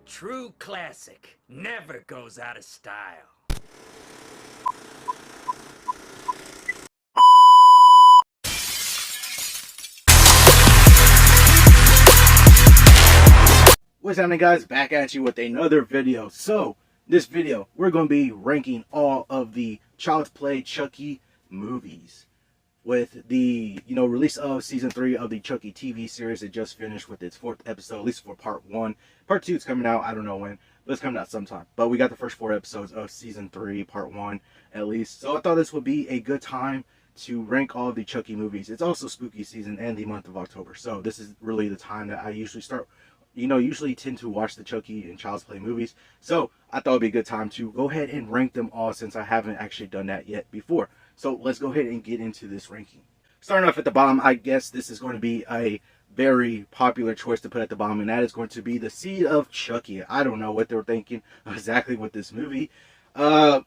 True classic. Never goes out of style. What's happening, guys? Back at you with another video. So this video we're going to be ranking all of the Child's Play Chucky movies with the release of season 3 of the Chucky TV series. It just finished with its 4th episode, at least for part 1. Part 2 is coming out, I don't know when, but it's coming out sometime. But we got the first 4 episodes of season 3 part 1 at least, so I thought this would be a good time to rank all of the Chucky movies. It's also spooky season and the month of October, so this is really the time that I usually start, usually tend to watch the Chucky and Child's Play movies. So I thought it'd be a good time to go ahead and rank them all, since I haven't actually done that yet before. So let's go ahead and get into this ranking. Starting off at the bottom, I guess this is going to be a very popular choice to put at the bottom, and that is going to be The Seed of Chucky. I don't know what they were thinking exactly with this movie. I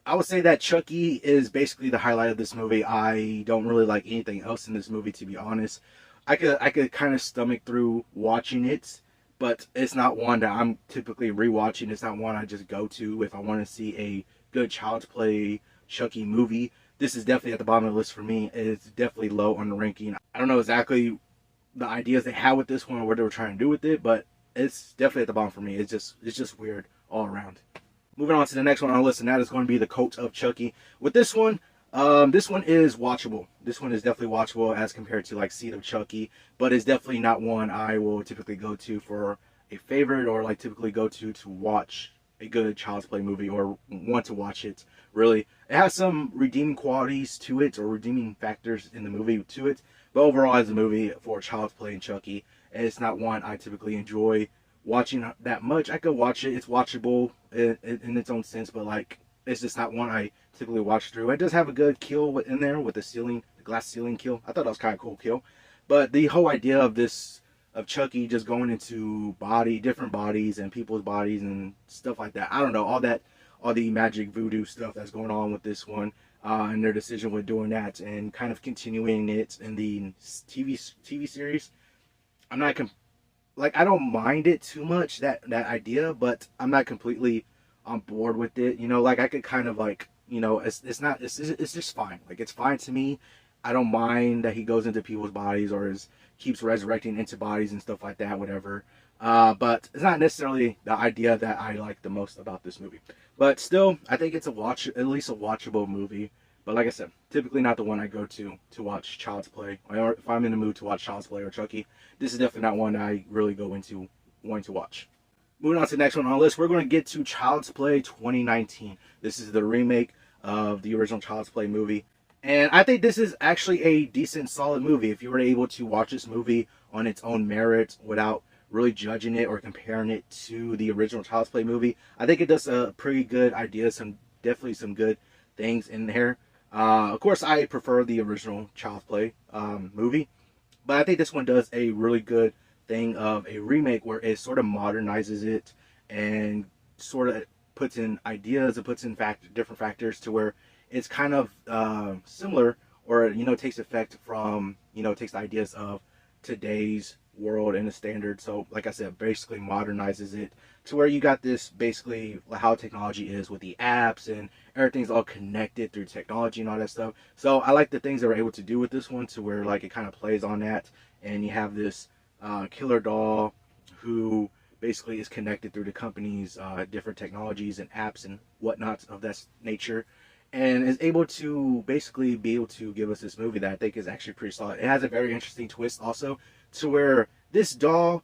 would say that Chucky is basically the highlight of this movie. I don't really like anything else in this movie, to be honest. I could kind of stomach through watching it, but it's not one that I'm typically rewatching. It's not one I just go to if I want to see a good Child's Play Chucky movie. This is definitely at the bottom of the list for me. It's definitely low on the ranking. I don't know exactly the ideas they had with this one or what they were trying to do with it, but it's definitely at the bottom for me. It's just weird all around. Moving on to the next one on the list, and that is going to be The Cult of Chucky. With this one is watchable. This one is definitely watchable as compared to like Seed of Chucky, but it's definitely not one I will typically go to for a favorite, or like typically go to watch a good Child's Play movie or want to watch it. Really, it has some redeeming qualities to it, or redeeming factors in the movie to it, but overall as a movie for Child's Play and Chucky, it's not one I typically enjoy watching that much. I could watch it. It's watchable in its own sense, but like, it's just not one I typically watch through. It does have a good kill in there with the glass ceiling kill. I thought that was kind of cool kill. But the whole idea of Chucky just going into different bodies and people's bodies and stuff like that. I don't know, all the magic voodoo stuff that's going on with this one, and their decision with doing that and kind of continuing it in the TV series. I'm not I don't mind it too much, that idea, but I'm not completely on board with it. Like, I could kind of like, it's just fine. Like, it's fine to me. I don't mind that he goes into people's bodies or keeps resurrecting into bodies and stuff like that, whatever. But it's not necessarily the idea that I like the most about this movie. But still, I think it's at least a watchable movie. But like I said, typically not the one I go to watch Child's Play. Or if I'm in the mood to watch Child's Play or Chucky, this is definitely not one I really go into wanting to watch. Moving on to the next one on the list, we're going to get to Child's Play 2019. This is the remake of the original Child's Play movie. And I think this is actually a decent, solid movie. If you were able to watch this movie on its own merit without really judging it or comparing it to the original Child's Play movie, I think it does a pretty good idea. Definitely some good things in there. Of course, I prefer the original Child's Play movie, but I think this one does a really good thing of a remake where it sort of modernizes it and sort of puts in ideas and puts in different factors to where it's kind of similar, or takes effect from, takes the ideas of today's world and the standard. So like I said, basically modernizes it to where you got this, basically how technology is with the apps and everything's all connected through technology and all that stuff. So I like the things they were able to do with this one, to where like it kind of plays on that, and you have this killer doll who basically is connected through the company's different technologies and apps and whatnot of that nature, and is able to basically be able to give us this movie that I think is actually pretty solid. It has a very interesting twist also, to where this doll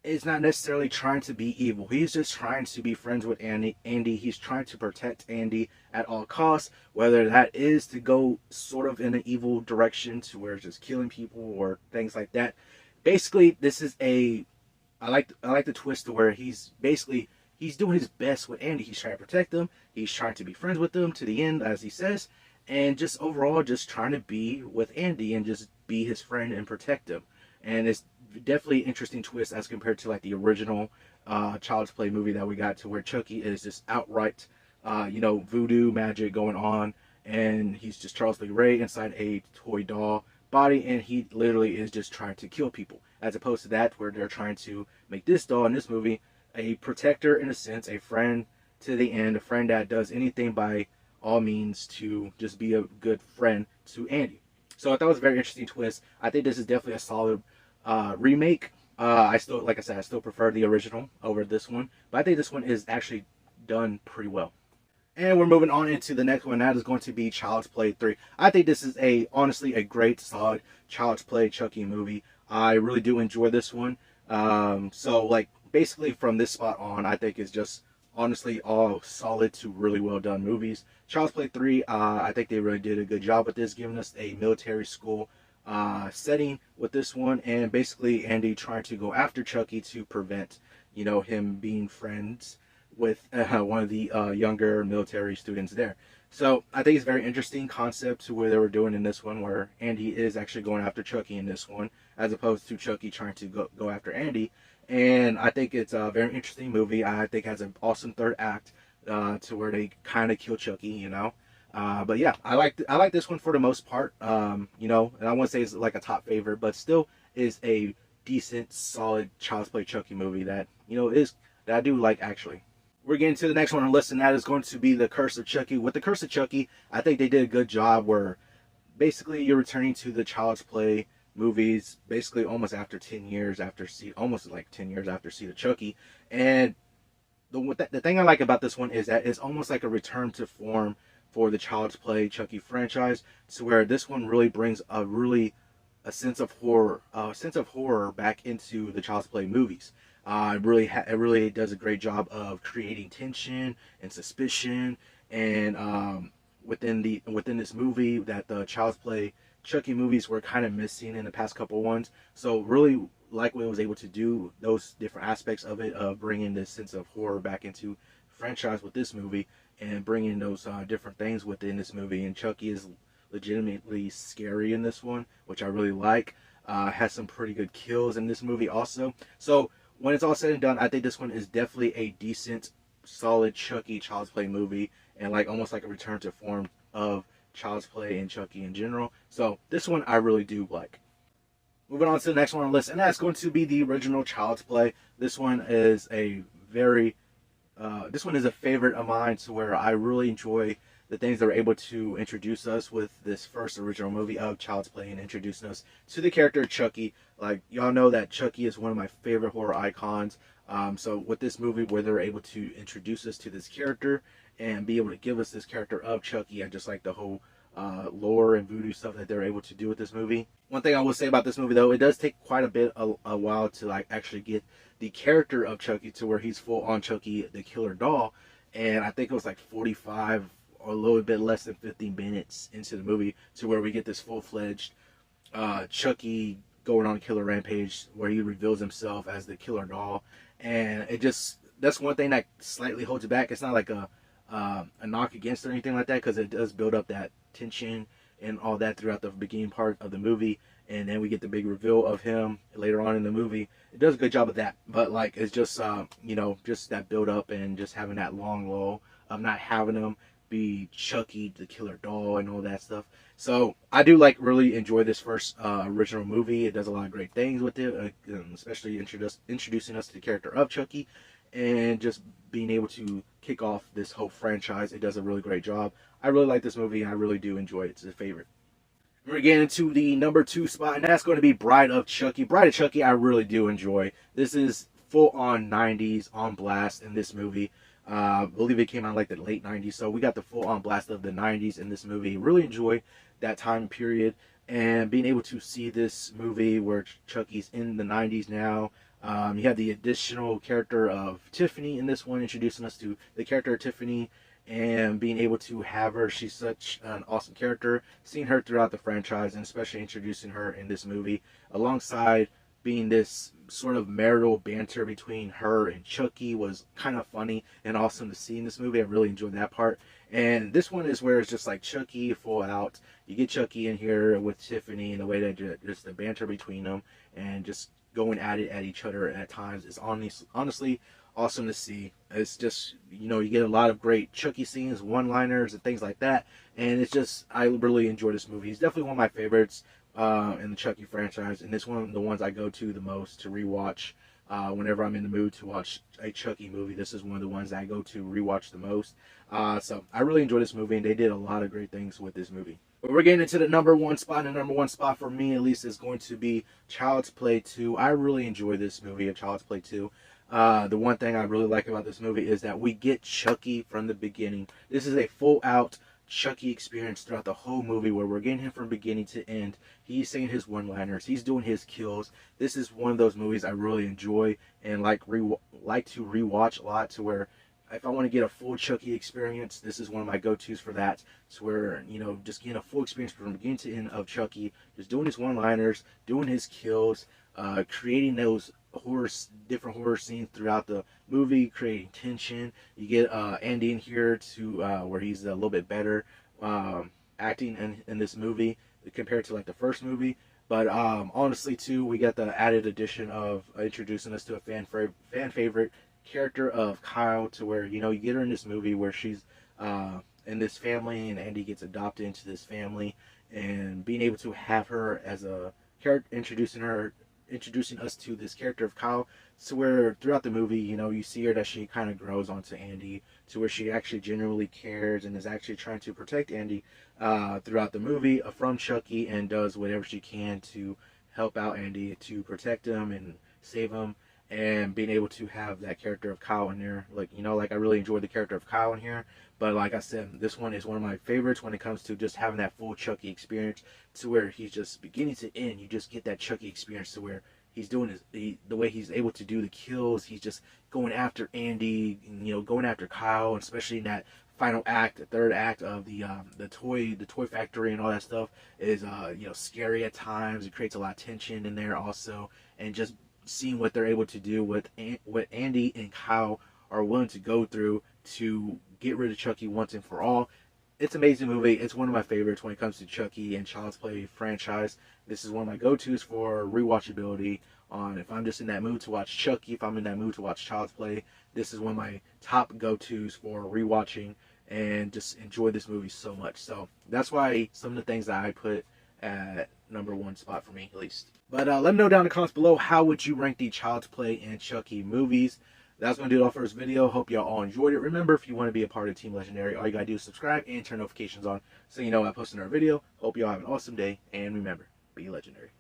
is not necessarily trying to be evil. He's just trying to be friends with Andy. He's trying to protect Andy at all costs, whether that is to go sort of in an evil direction to where it's just killing people or things like that. Basically, this is I like the twist to where he's doing his best with Andy. He's trying to protect him. He's trying to be friends with him to the end, as he says, and just overall just trying to be with Andy and just be his friend and protect him. And it's definitely an interesting twist as compared to like the original Child's Play movie that we got, to where Chucky is just outright voodoo magic going on, and he's just Charles Lee Ray inside a toy doll body, and he literally is just trying to kill people, as opposed to that where they're trying to make this doll in this movie a protector in a sense, a friend to the end, a friend that does anything by all means to just be a good friend to Andy. So I thought it was a very interesting twist. I think this is definitely a solid remake. I still, like I said, I still prefer the original over this one, but I think this one is actually done pretty well. And we're moving on into the next one. That is going to be Child's Play 3. I think this is honestly a great, solid Child's Play Chucky movie. I really do enjoy this one. So like basically from this spot on, I think it's just honestly all solid to really well done movies. Child's Play 3, I think they really did a good job with this, giving us a military school setting with this one, and basically Andy trying to go after Chucky to prevent, him being friends with one of the younger military students there. So I think it's a very interesting concept to where they were doing in this one, where Andy is actually going after Chucky in this one, as opposed to Chucky trying to go after Andy. And I think it's a very interesting movie. I think it has an awesome third act to where they kind of kill Chucky, But yeah, I like this one for the most part. And I won't say it's like a top favorite, but still is a decent, solid Child's Play Chucky movie that that I do like actually. We're getting to the next one on the list, and that is going to be The Curse of Chucky. With The Curse of Chucky, I think they did a good job where basically you're returning to the Child's Play movies basically almost after 10 years after almost like 10 years after Seed of Chucky. And the thing I like about this one is that it's almost like a return to form for the Child's Play Chucky franchise, to where this one really brings a sense of horror back into the Child's Play movies. It really does a great job of creating tension and suspicion, and within this movie that the Child's Play Chucky movies were kind of missing in the past couple ones. So really like what it was able to do, those different aspects of it, of bringing this sense of horror back into the franchise with this movie, and bringing those different things within this movie. And Chucky is legitimately scary in this one, which I really like. Has some pretty good kills in this movie also. So when it's all said and done, I think this one is definitely a decent, solid Chucky Child's Play movie, and like almost like a return to form of Child's Play and Chucky in general. So this one I really do like. Moving on to the next one on the list, and that's going to be the original Child's Play. This one is a favorite of mine, to where I really enjoy the things that were able to introduce us with this first original movie of Child's Play, and introducing us to the character Chucky. Like, y'all know that Chucky is one of my favorite horror icons. So with this movie, where they're able to introduce us to this character and be able to give us this character of Chucky, I just like the whole lore and voodoo stuff that they're able to do with this movie. One thing I will say about this movie, though, it does take quite a while to like actually get the character of Chucky to where he's full on Chucky the Killer Doll. And I think it was like 45 or a little bit less than 50 minutes into the movie to where we get this full-fledged Chucky going on a killer rampage, where he reveals himself as the Killer Doll. And that's one thing that slightly holds it back. It's not like a knock against or anything like that, because it does build up that tension and all that throughout the beginning part of the movie, and then we get the big reveal of him later on in the movie. It does a good job of that, but like it's just just that build up, and just having that long lull of not having him be Chucky the Killer Doll and all that stuff. So I do really enjoy this first original movie. It does a lot of great things with it, especially introducing us to the character of Chucky, and just being able to kick off this whole franchise. It does a really great job. I really like this movie, and I really do enjoy it. It's a favorite. We're getting into the number 2 spot, and that's going to be Bride of Chucky. Bride of Chucky, I really do enjoy. This is full on 90s on blast in this movie. I believe it came out like the late 90s, so we got the full on blast of the 90s in this movie. Really enjoy that time period, and being able to see this movie where Chucky's in the 90s now. You have the additional character of Tiffany in this one, introducing us to the character of Tiffany, and being able to have her. She's such an awesome character. Seeing her throughout the franchise, and especially introducing her in this movie, alongside being this sort of marital banter between her and Chucky, was kind of funny and awesome to see in this movie. I really enjoyed that part. And this one is where it's just like Chucky full out. You get Chucky in here with Tiffany, and the way that just the banter between them, and just going at it at each other at times, is honestly awesome to see. It's just, you get a lot of great Chucky scenes, one-liners, and things like that. And it's just, I really enjoy this movie. It's definitely one of my favorites in the Chucky franchise, and it's one of the ones I go to the most to rewatch Whenever I'm in the mood to watch a Chucky movie, this is one of the ones that I go to rewatch the most. So I really enjoy this movie, and they did a lot of great things with this movie. But we're getting into the number one spot, and the number one spot for me, at least, is going to be Child's Play 2. I really enjoy this movie of Child's Play 2. The one thing I really like about this movie is that we get Chucky from the beginning. This is a full-out Chucky experience throughout the whole movie, where we're getting him from beginning to end. He's saying his one-liners. He's doing his kills. This is one of those movies I really enjoy and like to rewatch a lot, to where if I want to get a full Chucky experience, this is one of my go-tos for that. It's where, just getting a full experience from beginning to end of Chucky, just doing his one-liners, doing his kills, creating those different horror scenes throughout the movie, creating tension. You get Andy in here to where he's a little bit better acting in this movie compared to like the first movie. But honestly, too, we got the added addition of introducing us to a fan favorite character of Kyle, to where you get her in this movie where she's in this family, and Andy gets adopted into this family, and being able to have her as a character, introducing us to this character of Kyle, to where throughout the movie, you see her that she kind of grows onto Andy, to where she actually genuinely cares and is actually trying to protect Andy throughout the movie from Chucky, and does whatever she can to help out Andy, to protect him and save him. And being able to have that character of Kyle in there, like I really enjoyed the character of Kyle in here. But like I said, this one is one of my favorites when it comes to just having that full Chucky experience, to where he's just beginning to end. You just get that Chucky experience, to where he's doing the way he's able to do the kills. He's just going after Andy, and, going after Kyle, and especially in that final act, the third act of the toy factory and all that stuff is scary at times. It creates a lot of tension in there also, and just seeing what they're able to do with what Andy and Kyle are willing to go through to get rid of Chucky once and for all. It's an amazing movie. It's one of my favorites when it comes to Chucky and Child's Play franchise. This is one of my go-tos for rewatchability. If I'm just in that mood to watch Chucky, if I'm in that mood to watch Child's Play, this is one of my top go-tos for rewatching, and just enjoy this movie so much. So that's why some of the things that I put at number one spot for me, at least. But let me know down in the comments below, how would you rank the Child's Play and Chucky movies? That's going to do it all for this video. Hope y'all all enjoyed it. Remember, if you want to be a part of Team Legendary, all you got to do is subscribe and turn notifications on so you know I post another video. Hope y'all have an awesome day, and remember, be legendary.